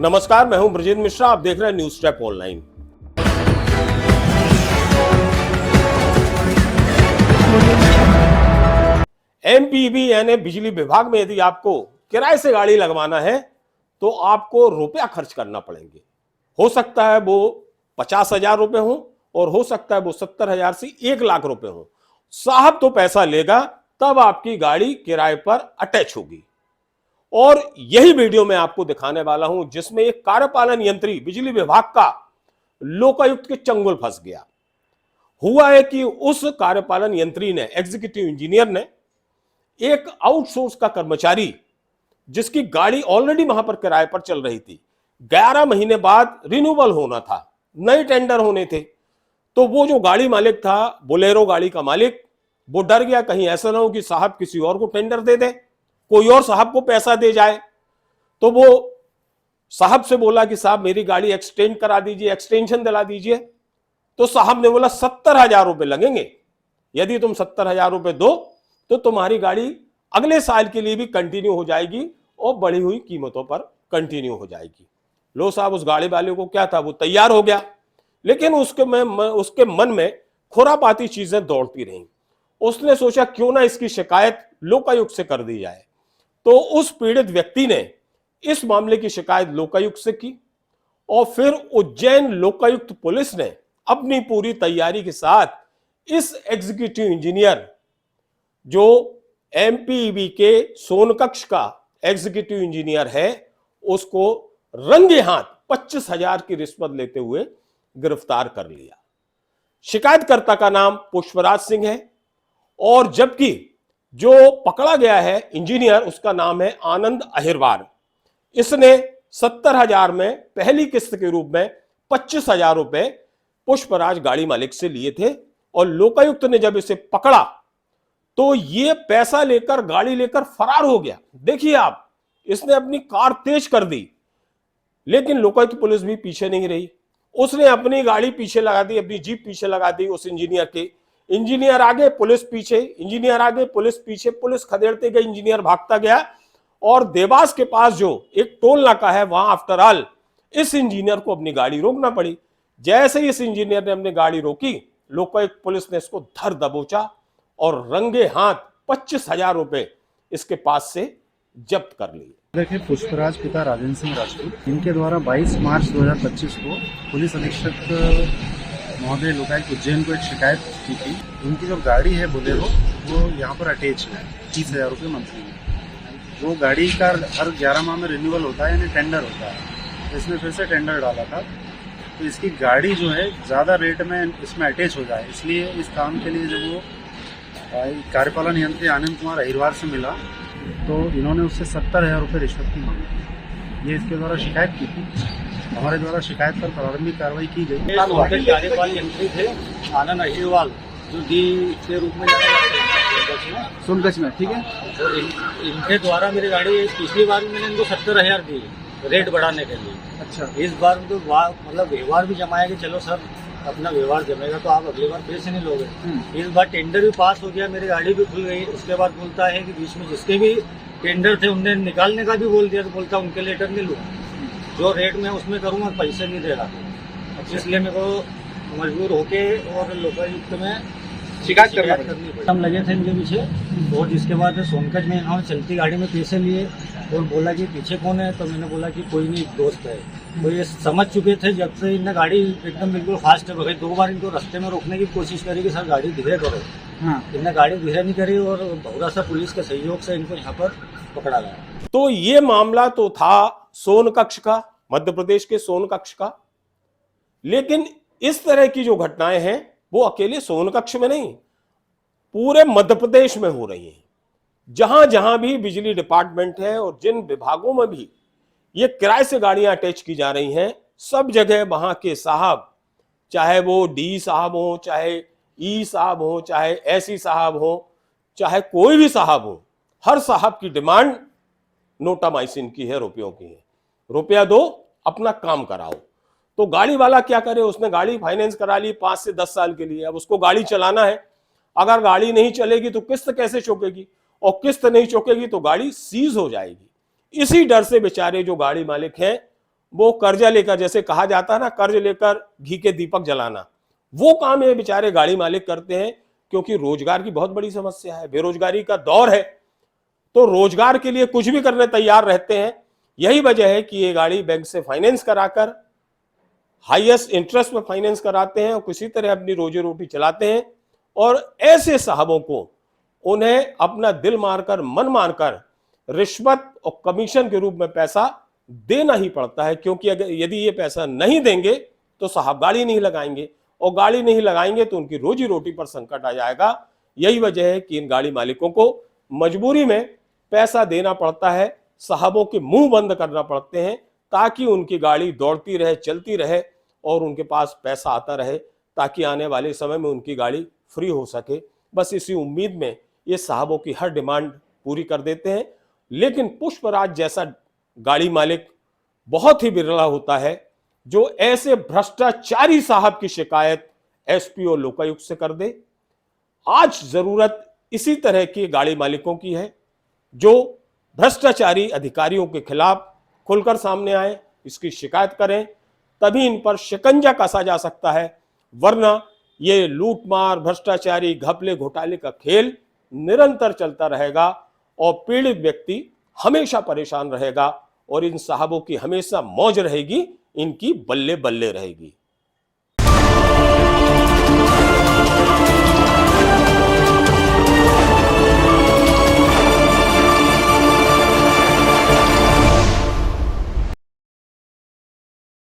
नमस्कार, मैं हूं ब्रजेंद्र मिश्रा। आप देख रहे हैं न्यूज स्टेप ऑनलाइन। एमपीबी यानी बिजली विभाग में यदि आपको किराए से गाड़ी लगवाना है तो आपको रुपया खर्च करना पड़ेंगे। हो सकता है वो 50,000 रुपए हो और हो सकता है वो 70,000 से 1,00,000 रुपए हो। साहब तो पैसा लेगा, तब आपकी गाड़ी किराए पर अटैच होगी। और यही वीडियो मैं आपको दिखाने वाला हूं जिसमें एक कार्यपालन यंत्री बिजली विभाग का लोकायुक्त के चंगुल फंस गया। हुआ है कि उस कार्यपालन यंत्री ने, एग्जीक्यूटिव इंजीनियर ने, एक आउटसोर्स का कर्मचारी जिसकी गाड़ी ऑलरेडी वहां पर किराए पर चल रही थी, 11 महीने बाद रिन्यूअल होना था, नए टेंडर होने थे, तो वो जो गाड़ी मालिक था, बोलेरो गाड़ी का मालिक, वो डर गया कहीं ऐसा ना हो कि साहब किसी और को टेंडर दे दे, कोई और साहब को पैसा दे जाए। तो वो साहब से बोला कि साहब मेरी गाड़ी एक्सटेंड करा दीजिए, एक्सटेंशन दिला दीजिए। तो साहब ने बोला 70,000 रुपए लगेंगे, यदि तुम 70,000 रुपए दो तो तुम्हारी गाड़ी अगले साल के लिए भी कंटिन्यू हो जाएगी और बढ़ी हुई कीमतों पर कंटिन्यू हो जाएगी। लो साहब, उस गाड़ी वाले को क्या था, वो तैयार हो गया, लेकिन उसके मन में खुरापाती चीजें दौड़ती रहीं। उसने सोचा क्यों ना इसकी शिकायत लोकायुक्त से कर दी जाए। तो उस पीड़ित व्यक्ति ने इस मामले की शिकायत लोकायुक्त से की और फिर उज्जैन लोकायुक्त पुलिस ने अपनी पूरी तैयारी के साथ इस एग्जीक्यूटिव इंजीनियर, जो एमपीईबी के सोनकक्ष का एग्जीक्यूटिव इंजीनियर है, उसको रंगे हाथ 25,000 की रिश्वत लेते हुए गिरफ्तार कर लिया। शिकायतकर्ता का नाम पुष्पराज सिंह है और जबकि जो पकड़ा गया है इंजीनियर, उसका नाम है आनंद अहिरवार। इसने 70,000 में पहली किस्त के रूप में 25,000 रुपए पुष्पराज गाड़ी मालिक से लिए थे और लोकायुक्त ने जब इसे पकड़ा तो ये पैसा लेकर, गाड़ी लेकर फरार हो गया। देखिए आप, इसने अपनी कार तेज कर दी, लेकिन लोकायुक्त पुलिस भी पीछे नहीं रही। उसने अपनी गाड़ी पीछे लगा दी, अपनी जीप पीछे लगा दी उस इंजीनियर के। इंजीनियर आगे, पुलिस पीछे, इंजीनियर आगे, पुलिस पीछे। पुलिस खदेड़ते गई, इंजीनियर भागता गया और देवास के पास जो एक टोल नाका है, वहां आफ्टर ऑल इस इंजीनियर को अपनी गाड़ी रोकना पड़ी। जैसे ही इस इंजीनियर ने अपनी गाड़ी रोकी, लोकायुक्त पुलिस ने इसको धर दबोचा और रंगे हाथ 25,000 रुपए इसके पास से जब्त कर लिए। देखिए, पुष्पराज पिता राजेंद्र सिंह राजपूत, इनके द्वारा 22 मार्च 2025 को पुलिस अधीक्षक महोदय लोकायुक्त उज्जैन को एक शिकायत की थी। उनकी जो गाड़ी है बोलेरो, वो यहाँ पर अटैच है 30,000 रुपये मंथली में। वो गाड़ी का हर 11 माह में रिन्यूअल होता है, यानी टेंडर होता है। इसने फिर से टेंडर डाला था, तो इसकी गाड़ी जो है ज़्यादा रेट में इसमें अटैच हो जाए, इसलिए इस काम के लिए जब वो कार्यपालन यंत्री आनंद कुमार अहिरवार से मिला तो इन्होंने उससे 70,000 रुपये रिश्वत की मांगी थी। ये इसके द्वारा शिकायत की थी। हमारे द्वारा शिकायत पर प्रारंभिक कार्रवाई की गई। कार्यपालन यंत्री थे आनंद अहिरवार, जो डी के रूप में सोनकच्छ में, ठीक है। और इनके द्वारा मेरी गाड़ी, पिछली बार मैंने इनको 70,000 दी रेट बढ़ाने के लिए। अच्छा, इस बार तो मतलब व्यवहार भी जमाया कि चलो सर अपना व्यवहार जमेगा तो आप अगली बार पैसे नहीं लोगे। इस बार टेंडर भी पास हो गया, मेरी गाड़ी भी खुल गई। उसके बाद बोलता है कि बीच में जिसके भी टेंडर थे उनने निकालने का भी बोल दिया, तो बोलता उनके लेटर नहीं लूँ, जो रेट में उसमें करूँगा पैसे नहीं दे रहा। इसलिए मेरे को मजबूर होके और लोकायुक्त में शिकायत करनी पड़ी। हम लगे थे इनके पीछे और जिसके बाद सोनकच्छ में इन्होंने चलती गाड़ी में पैसे लिए और बोला कि पीछे कौन है, तो मैंने बोला कि कोई नहीं, दोस्त है। तो ये समझ चुके थे। जब से इनने गाड़ी एकदम बिल्कुल फास्ट भगाई, 2 बार इनको रास्ते में रोकने की कोशिश करी कि सर गाड़ी धीरे करो। इनने गाड़ी धीरे नहीं करी और भौरा सा पुलिस के सहयोग से इनको यहाँ पर पकड़ा गया। तो ये मामला तो था सोनकक्ष का, मध्य प्रदेश के सोनकक्ष का, लेकिन इस तरह की जो घटनाएं हैं वो अकेले सोनकक्ष में नहीं, पूरे मध्य प्रदेश में हो रही हैं। जहां जहां भी बिजली डिपार्टमेंट है और जिन विभागों में भी ये किराए से गाड़ियां अटैच की जा रही हैं, सब जगह वहां के साहब, चाहे वो डी साहब हो, चाहे ई साहब हो, चाहे एसी साहब हो, चाहे कोई भी साहब हो, हर साहब की डिमांड नोटामाइसिन की है, रुपयों की है। रुपया दो, अपना काम कराओ। तो गाड़ी वाला क्या करे, उसने गाड़ी फाइनेंस करा ली 5 से 10 साल के लिए, अब उसको गाड़ी चलाना है। अगर गाड़ी नहीं चलेगी तो किस्त कैसे चुकेगी, और किस्त नहीं चुकेगी तो गाड़ी सीज हो जाएगी। इसी डर से बेचारे जो गाड़ी मालिक हैं वो कर्जा लेकर, जैसे कहा जाता है ना, कर्ज लेकर घी के दीपक जलाना, वो काम ये बेचारे गाड़ी मालिक करते हैं। क्योंकि रोजगार की बहुत बड़ी समस्या है, बेरोजगारी का दौर है, तो रोजगार के लिए कुछ भी करने तैयार रहते हैं। यही वजह है कि ये गाड़ी बैंक से फाइनेंस कराकर हाईएस्ट इंटरेस्ट में फाइनेंस कराते हैं और किसी तरह अपनी रोजी रोटी चलाते हैं। और ऐसे साहबों को उन्हें अपना दिल मारकर, मन मारकर रिश्वत और कमीशन के रूप में पैसा देना ही पड़ता है। क्योंकि अगर यदि ये पैसा नहीं देंगे तो साहब गाड़ी नहीं लगाएंगे, और गाड़ी नहीं लगाएंगे तो उनकी रोजी रोटी पर संकट आ जाएगा। यही वजह है कि इन गाड़ी मालिकों को मजबूरी में पैसा देना पड़ता है, साहबों के मुंह बंद करना पड़ते हैं, ताकि उनकी गाड़ी दौड़ती रहे, चलती रहे और उनके पास पैसा आता रहे, ताकि आने वाले समय में उनकी गाड़ी फ्री हो सके। बस इसी उम्मीद में ये साहबों की हर डिमांड पूरी कर देते हैं। लेकिन पुष्पराज जैसा गाड़ी मालिक बहुत ही बिरला होता है जो ऐसे भ्रष्टाचारी साहब की शिकायत एसपी और लोकायुक्त से कर दे। आज जरूरत इसी तरह के गाड़ी मालिकों की है जो भ्रष्टाचारी अधिकारियों के खिलाफ खुलकर सामने आए, इसकी शिकायत करें, तभी इन पर शिकंजा कसा जा सकता है। वरना ये लूटमार, भ्रष्टाचारी, घपले, घोटाले का खेल निरंतर चलता रहेगा और पीड़ित व्यक्ति हमेशा परेशान रहेगा और इन साहबों की हमेशा मौज रहेगी, इनकी बल्ले बल्ले रहेगी।